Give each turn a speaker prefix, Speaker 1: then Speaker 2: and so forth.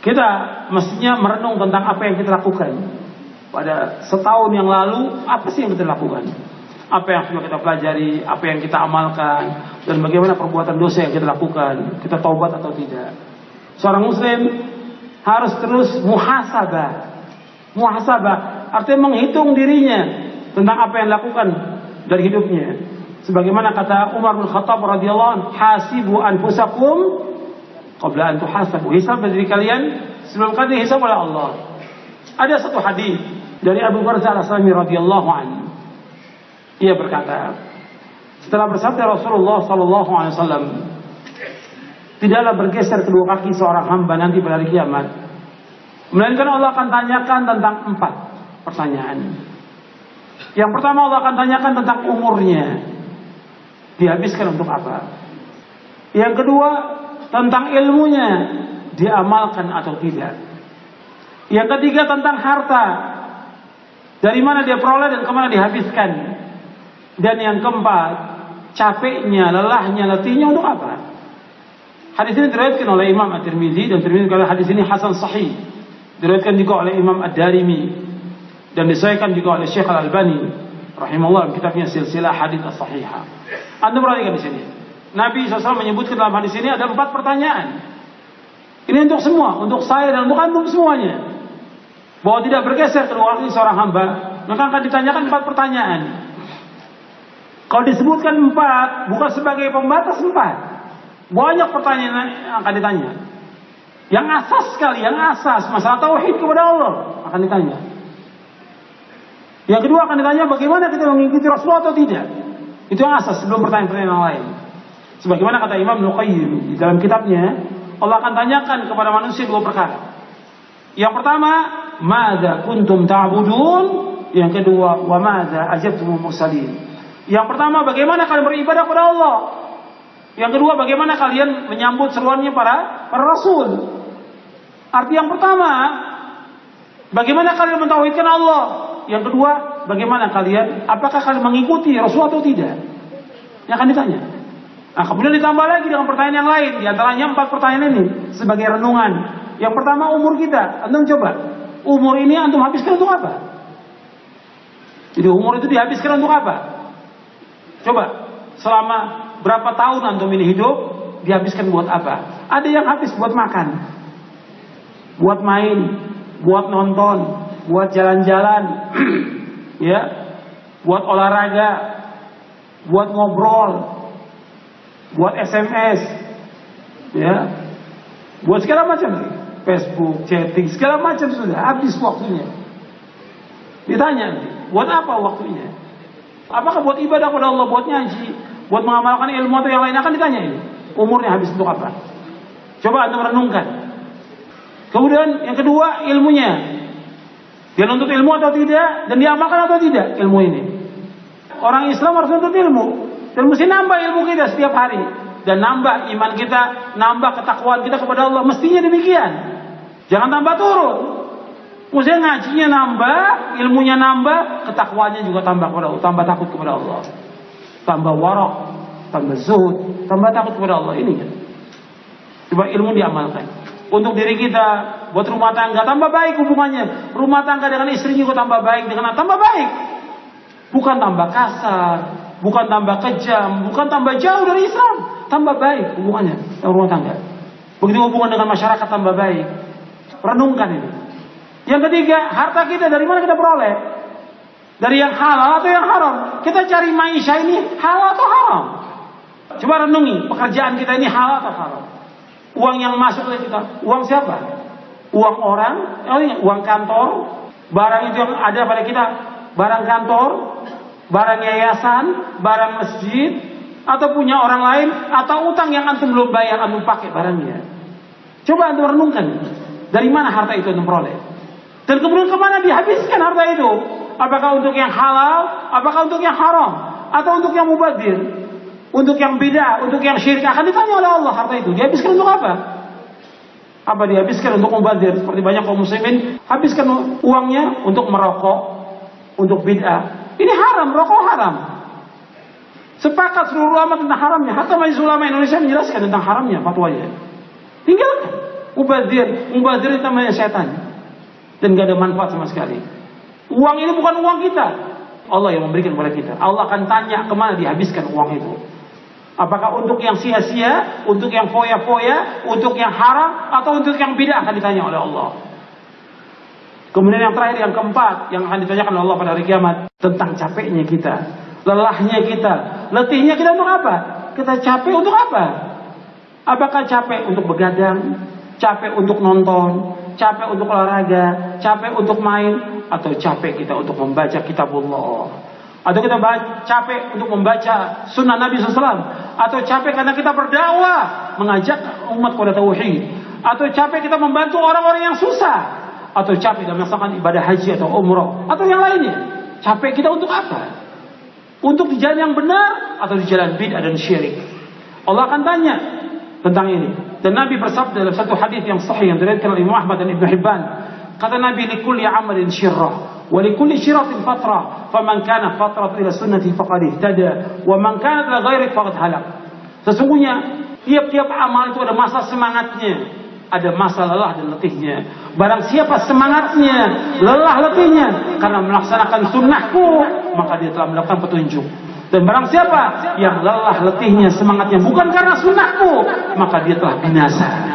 Speaker 1: Kita mestinya merenung tentang apa yang kita lakukan. Pada setahun yang lalu, apa sih yang kita lakukan? Apa yang sudah kita pelajari, apa yang kita amalkan, dan bagaimana perbuatan dosa yang kita lakukan. Kita taubat atau tidak. Seorang muslim harus terus muhasabah. Muhasabah artinya menghitung dirinya tentang apa yang dilakukan dari hidupnya. Sebagaimana kata Umar bin Khattab radhiyallahu anhu, hasibu anfusakum qabla an tuhasabu. Hisab diri kalian sebelum kalian dihisab oleh Allah. Ada satu hadis dari Abu Barzah Al-Aslami radhiyallahu anhu. Ia berkata, setelah bersabda Rasulullah sallallahu alaihi wasallam, tidaklah bergeser kedua kaki seorang hamba nanti pada hari kiamat, melainkan Allah akan tanyakan tentang 4 pertanyaan. Yang pertama, Allah akan tanyakan tentang umurnya, dihabiskan untuk apa. Yang kedua, tentang ilmunya, diamalkan atau tidak. Yang ketiga, tentang harta, dari mana dia peroleh dan kemana dihabiskan. Dan yang keempat, capeknya, lelahnya, letihnya untuk apa. Hadis ini diriwayatkan oleh Imam At-Tirmidzi, dan Tirmidzi kalau hadis ini hasan sahih. Diriwayatkan juga oleh Imam Ad-Darimi dan disahihkan juga oleh Syekh Al-Albani rahimahullah kitabnya Silsilah Hadits As-Shahihah. Anda perhatikan di sini. Nabi SAW menyebutkan dalam hadis ini ada 4 pertanyaan. Ini untuk semua, untuk saya dan untuk antum semuanya. Bahwa tidak bergeser kedua kaki seorang hamba, maka akan ditanyakan 4 pertanyaan. Kalau disebutkan 4, bukan sebagai pembatas 4. Banyak pertanyaan yang akan ditanya. Yang asas sekali, yang asas masalah tauhid kepada Allah akan ditanya. Yang kedua akan ditanya bagaimana kita mengikuti Rasulullah atau tidak. Itu yang asas sebelum pertanyaan-pertanyaan yang lain. Sebagaimana kata Imam Nuqayyim di dalam kitabnya, Allah akan tanyakan kepada manusia 2 perkara. Yang pertama, madza kuntum ta'budun? Yang kedua, wa madza ajabtumul mursalin? Yang pertama, bagaimana kalian beribadah kepada Allah? Yang kedua, bagaimana kalian menyambut seruannya para rasul? Arti yang pertama, bagaimana kalian mentauhidkan Allah? Yang kedua, bagaimana kalian, apakah kalian mengikuti Rasul atau tidak? Yang akan ditanya. Nah, kemudian ditambah lagi dengan pertanyaan yang lain. Di antaranya 4 pertanyaan ini sebagai renungan. Yang pertama, umur kita. Antum coba, umur ini antum habiskan untuk apa? Jadi umur itu dihabiskan untuk apa? Coba, selama berapa tahun antum ini hidup, dihabiskan buat apa? Ada yang habis buat makan, buat main, buat nonton, buat jalan-jalan, ya, buat olahraga, buat ngobrol, buat SMS, ya, buat segala macam, Facebook, chatting, segala macam sudah habis waktunya. Ditanya, buat apa waktunya? Apakah buat ibadah kepada Allah, buat ngaji, buat mengamalkan ilmu atau yang lain? Akan ditanya ini. Umurnya habis untuk apa? Coba anda merenungkan. Kemudian yang kedua, ilmunya. Dia nuntut ilmu atau tidak, dan diamalkan atau tidak ilmu ini. Orang Islam harus nuntut ilmu, dan mesti nambah ilmu kita setiap hari, dan nambah iman kita, nambah ketakwaan kita kepada Allah. Mestinya demikian. Jangan tambah turun. Mestinya ngajinya nambah, ilmunya nambah, ketakwaannya juga tambah kepada Allah, tambah takut kepada Allah, tambah warok, tambah zuhud, tambah takut kepada Allah. Ini kan. Coba ilmu diamalkan. Untuk diri kita, buat rumah tangga, tambah baik hubungannya. Rumah tangga dengan istri juga tambah baik, dengan tambah baik. Bukan tambah kasar, bukan tambah kejam, bukan tambah jauh dari Islam. Tambah baik hubungannya dengan rumah tangga. Begitu hubungan dengan masyarakat tambah baik. Renungkan ini. Yang ketiga, harta kita dari mana kita peroleh? Dari yang halal atau yang haram? Kita cari maisha ini halal atau haram? Coba renungi, pekerjaan kita ini halal atau haram? Uang yang masuk ke kita, uang siapa? Uang orang, uang kantor, barang itu yang ada pada kita, barang kantor, barang yayasan, barang masjid, atau punya orang lain, atau utang yang antum belum bayar, antum pakai barangnya. Coba antum renungkan, dari mana harta itu antum peroleh? Dan kemudian kemana dihabiskan harta itu? Apakah untuk yang halal? Apakah untuk yang haram? Atau untuk yang mubadzir? Untuk yang bid'ah? Untuk yang syirik? Akan ditanya oleh Allah harta itu. Dihabiskan untuk apa? Apa dihabiskan untuk mubadzir? Seperti banyak kaum muslimin habiskan uangnya untuk merokok, untuk bid'ah. Ini haram, rokok haram. Sepakat seluruh ulama tentang haramnya. Hatta Majelis Ulama Indonesia menjelaskan tentang haramnya fatwanya. Tinggalkan. Mubazir itu namanya setan. Dan gak ada manfaat sama sekali. Uang ini bukan uang kita. Allah yang memberikan kepada kita. Allah akan tanya kemana dihabiskan uang itu. Apakah untuk yang sia-sia, untuk yang foya-foya, untuk yang haram, atau untuk yang bid'ah, akan ditanya oleh Allah. Kemudian yang terakhir, yang keempat, yang akan ditanyakan oleh Allah pada hari kiamat, tentang capeknya kita, lelahnya kita, letihnya kita untuk apa? Kita capek untuk apa? Apakah capek untuk begadang, capek untuk nonton, capek untuk olahraga, capek untuk main, atau capek kita untuk membaca kitabullah? Atau kita capek untuk membaca sunnah Nabi SAW? Atau capek karena kita berdakwah, mengajak umat kepada tauhid? Atau capek kita membantu orang-orang yang susah? Atau capek dalam melaksanakan ibadah haji atau umrah? Atau yang lainnya? Capek kita untuk apa? Untuk di jalan yang benar atau di jalan bid'ah dan syirik? Allah akan tanya tentang ini. Dan Nabi bersabda dalam satu hadis yang sahih yang diriwayatkan oleh Imam Ahmad dan Ibnu Hibban, kata Nabi, likulli amalin syirrah wa likulli syiratin fatrah, faman kana fatratu ila sunnati faqad ihtada wa man kanat ila ghairi faqad halak. Sesungguhnya tiap-tiap amal itu ada masa semangatnya, ada masa lelah dan letihnya. Barang siapa semangatnya, lelah letihnya karena melaksanakan sunnahku, maka dia telah mendapatkan petunjuk. Dan barang siapa yang lelah letihnya, semangatnya bukan karena sunnahku, maka dia telah binasa.